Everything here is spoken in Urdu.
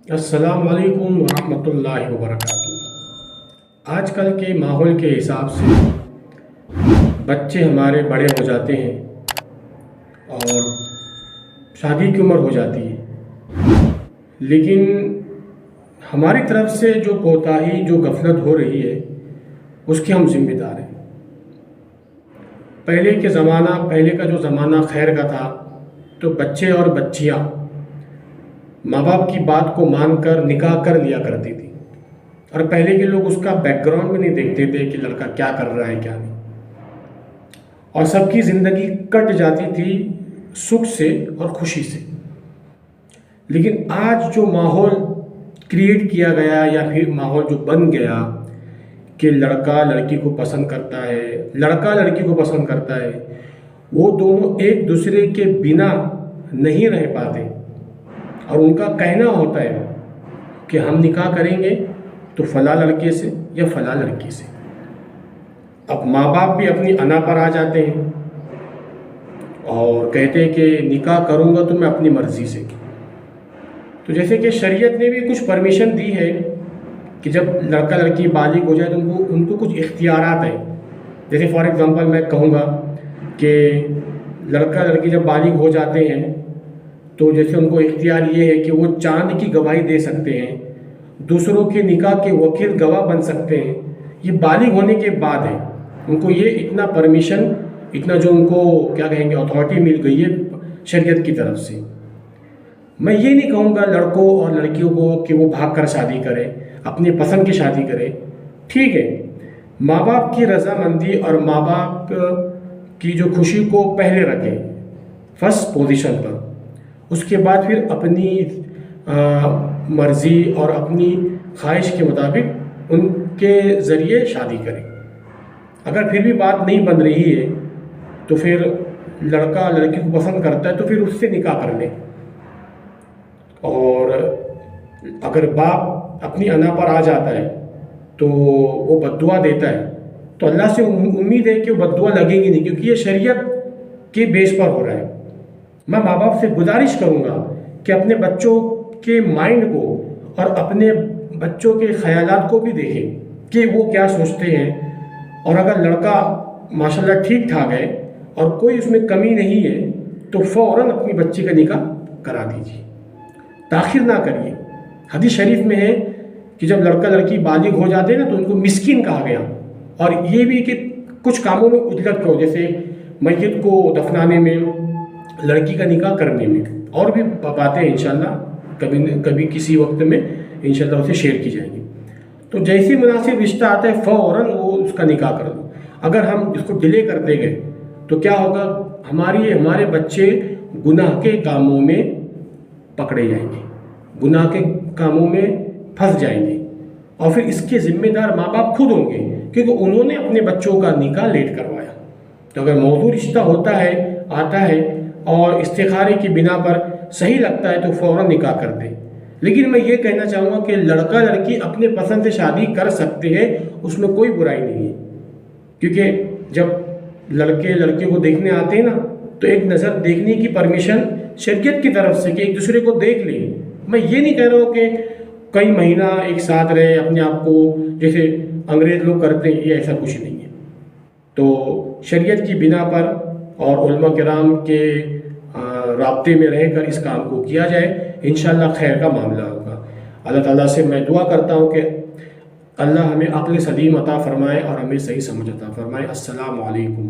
السلام علیکم ورحمۃ اللہ وبرکاتہ۔ آج کل کے ماحول کے حساب سے بچے ہمارے بڑے ہو جاتے ہیں اور شادی کی عمر ہو جاتی ہے، لیکن ہماری طرف سے جو کوتاہی، جو غفلت ہو رہی ہے، اس کے ہم ذمہ دار ہیں۔ پہلے کا جو زمانہ خیر کا تھا تو بچے اور بچیاں ماں باپ کی بات کو مان کر نکاح کر لیا کرتی تھی، اور پہلے کے لوگ اس کا بیک گراؤنڈ بھی نہیں دیکھتے تھے کہ لڑکا کیا کر رہا ہے کیا نہیں، اور سب کی زندگی کٹ جاتی تھی سکھ سے اور خوشی سے۔ لیکن آج جو ماحول کریٹ کیا گیا، یا پھر ماحول جو بن گیا کہ لڑکا لڑکی کو پسند کرتا ہے، لڑکا لڑکی کو پسند کرتا ہے، وہ دونوں ایک دوسرے کے بنا نہیں رہ پاتے، اور ان کا کہنا ہوتا ہے کہ ہم نکاح کریں گے تو فلاں لڑکے سے یا فلاں لڑکی سے۔ اب ماں باپ بھی اپنی انا پر آ جاتے ہیں اور کہتے ہیں کہ نکاح کروں گا تو میں اپنی مرضی سے۔ تو جیسے کہ شریعت نے بھی کچھ پرمیشن دی ہے کہ جب لڑکا لڑکی بالغ ہو جائے تو ان کو کچھ اختیارات ہیں۔ جیسے فار ایگزامپل میں کہوں گا کہ لڑکا لڑکی جب بالغ ہو جاتے ہیں تو جیسے ان کو اختیار یہ ہے کہ وہ چاند کی گواہی دے سکتے ہیں، دوسروں کے نکاح کے وکیل گواہ بن سکتے ہیں۔ یہ بالغ ہونے کے بعد ہے، ان کو یہ اتنا پرمیشن، اتنا جو ان کو کیا کہیں گے اتھارٹی مل گئی ہے شریعت کی طرف سے۔ میں یہ نہیں کہوں گا لڑکوں اور لڑکیوں کو کہ وہ بھاگ کر شادی کریں، اپنی پسند کی شادی کریں، ٹھیک ہے، ماں باپ کی رضامندی اور ماں باپ کی جو خوشی کو پہلے رکھیں فرسٹ پوزیشن پر، اس کے بعد پھر اپنی مرضی اور اپنی خواہش کے مطابق ان کے ذریعے شادی کریں۔ اگر پھر بھی بات نہیں بن رہی ہے تو پھر لڑکا لڑکی کو پسند کرتا ہے تو پھر اس سے نکاح کر لیں، اور اگر باپ اپنی انا پر آ جاتا ہے تو وہ بد دعا دیتا ہے تو اللہ سے امید ہے کہ وہ بد دعا لگے گی نہیں، کیونکہ یہ شریعت کے بیس پر ہو رہا ہے۔ میں ماں باپ سے گزارش کروں گا کہ اپنے بچوں کے مائنڈ کو اور اپنے بچوں کے خیالات کو بھی دیکھیں کہ وہ کیا سوچتے ہیں، اور اگر لڑکا ماشاءاللہ ٹھیک ٹھاک ہے اور کوئی اس میں کمی نہیں ہے تو فوراً اپنی بچی کا نکاح کرا دیجیے، تاخیر نہ کریے۔ حدیث شریف میں ہے کہ جب لڑکا لڑکی بالغ ہو جاتے ہیں نا تو ان کو مسکین کہا گیا، اور یہ بھی کہ کچھ کاموں میں عجلت کرو، جیسے میت کو دفنانے میں، لڑکی کا نکاح کرنے میں، اور بھی باتیں انشاءاللہ کبھی کسی وقت میں انشاءاللہ اسے شیئر کی جائیں گی۔ تو جیسی مناسب رشتہ آتا ہے فوراً وہ اس کا نکاح کر دو۔ اگر ہم اس کو ڈیلے کرتے گئے تو کیا ہوگا، ہمارے بچے گناہ کے کاموں میں پکڑے جائیں گے، گناہ کے کاموں میں پھنس جائیں گے، اور پھر اس کے ذمہ دار ماں باپ خود ہوں گے، کیونکہ انہوں نے اپنے بچوں کا نکاح لیٹ کروایا۔ تو اگر موضوع رشتہ آتا ہے اور استخارے کی بنا پر صحیح لگتا ہے تو فوراً نکاح کر دیں۔ لیکن میں یہ کہنا چاہوں گا کہ لڑکا لڑکی اپنے پسند سے شادی کر سکتے ہیں، اس میں کوئی برائی نہیں ہے، کیونکہ جب لڑکے لڑکے کو دیکھنے آتے ہیں نا تو ایک نظر دیکھنے کی پرمیشن شریعت کی طرف سے کہ ایک دوسرے کو دیکھ لیں۔ میں یہ نہیں کہہ رہا ہوں کہ کئی مہینہ ایک ساتھ رہے، اپنے آپ کو جیسے انگریز لوگ کرتے ہیں، یہ ایسا کچھ نہیں ہے۔ تو شریعت کی بنا پر اور علماء کرام کے رابطے میں رہ کر اس کام کو کیا جائے، انشاءاللہ خیر کا معاملہ ہوگا۔ اللہ تعالیٰ سے میں دعا کرتا ہوں کہ اللہ ہمیں عقل سلیم عطا فرمائے اور ہمیں صحیح سمجھ عطا فرمائے۔ السلام علیکم۔